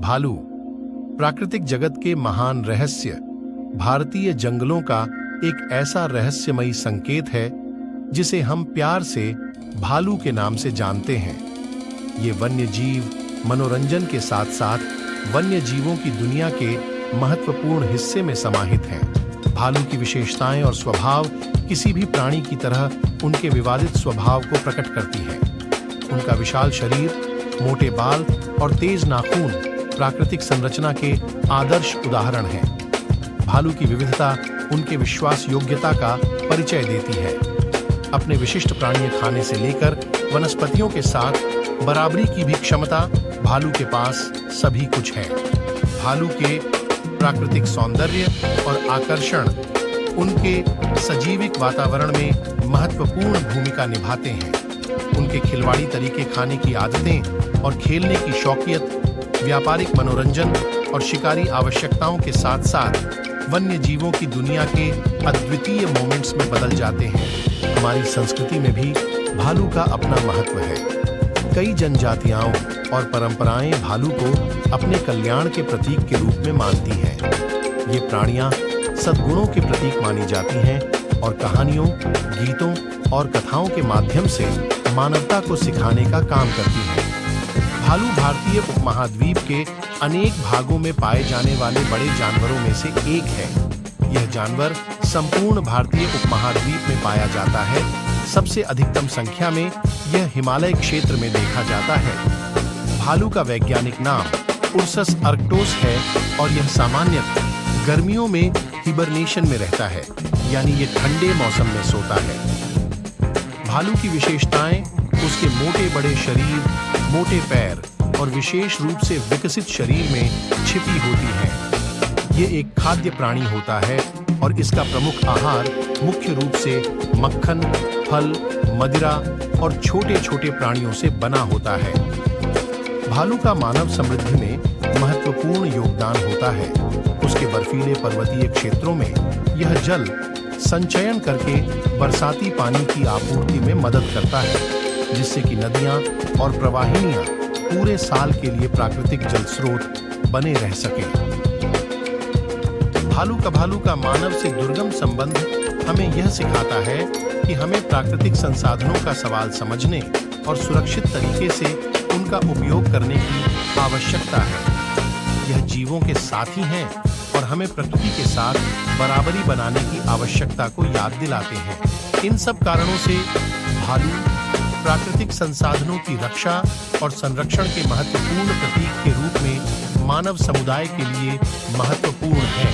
भालू, प्राकृतिक जगत के महान रहस्य। भारतीय जंगलों का एक ऐसा रहस्यमयी संकेत है जिसे हम प्यार से भालू के नाम से जानते हैं। ये वन्य जीव मनोरंजन के साथ साथ वन्य जीवों की दुनिया के महत्वपूर्ण हिस्से में समाहित हैं। भालू की विशेषताएं और स्वभाव किसी भी प्राणी की तरह उनके विवादित स्वभाव को प्रकट करती हैं। उनका विशाल शरीर, मोटे बाल और तेज नाखून प्राकृतिक संरचना के आदर्श उदाहरण हैं। भालू की विविधता उनके विश्वास योग्यता का परिचय देती है। अपने विशिष्ट प्राणीय खाने से लेकर वनस्पतियों के साथ बराबरी की भी क्षमता भालू के पास सभी कुछ है। भालू के प्राकृतिक सौंदर्य और आकर्षण उनके सजीविक वातावरण में महत्वपूर्ण भूमिका निभाते हैं। उनके खिलवाड़ी तरीके, खाने की आदतें और खेलने की शौकियत व्यापारिक मनोरंजन और शिकारी आवश्यकताओं के साथ साथ वन्य जीवों की दुनिया के अद्वितीय मोमेंट्स में बदल जाते हैं। हमारी संस्कृति में भी भालू का अपना महत्व है। कई जनजातियां और परंपराएं भालू को अपने कल्याण के प्रतीक के रूप में मानती हैं। ये प्राणियां सद्गुणों के प्रतीक मानी जाती हैं और कहानियों, गीतों और कथाओं के माध्यम से मानवता को सिखाने का काम करती हैं। भालू भारतीय उपमहाद्वीप के अनेक भागों में पाए जाने वाले बड़े जानवरों में से एक है। यह जानवर संपूर्ण भारतीय उपमहाद्वीप में पाया जाता है। सबसे अधिकतम संख्या में यह हिमालय क्षेत्र में देखा जाता है। भालू का वैज्ञानिक नाम उर्सस अर्क्टोस है और यह सामान्यतः गर्मियों में हिबरनेशन में रहता है, यानी ये ठंडे मौसम में सोता है। भालू की विशेषताएं उसके मोटे बड़े शरीर, मोटे पैर और विशेष रूप से विकसित शरीर में छिपी होती हैं। ये एक खाद्य प्राणी होता है और इसका प्रमुख आहार मुख्य रूप से मक्खन, फल, मदिरा और छोटे छोटे प्राणियों से बना होता है। भालू का मानव समृद्धि में महत्वपूर्ण योगदान होता है। उसके बर्फीले पर्वतीय क्षेत्रों में यह जल संचयन करके बरसाती पानी की आपूर्ति में मदद करता है, जिससे कि नदियां और प्रवाहिनियां पूरे साल के लिए प्राकृतिक जल स्रोत बने रह सकें। भालू का मानव से दुर्गम संबंध हमें यह सिखाता है कि हमें प्राकृतिक संसाधनों का सवाल समझने और सुरक्षित तरीके से उनका उपयोग करने की आवश्यकता है। यह जीवों के साथी हैं और हमें प्रकृति के साथ बराबरी बनाने की आवश्यकता को याद दिलाते हैं। इन सब कारणों से भालू प्राकृतिक संसाधनों की रक्षा और संरक्षण के महत्वपूर्ण प्रतीक के रूप में मानव समुदाय के लिए महत्वपूर्ण है।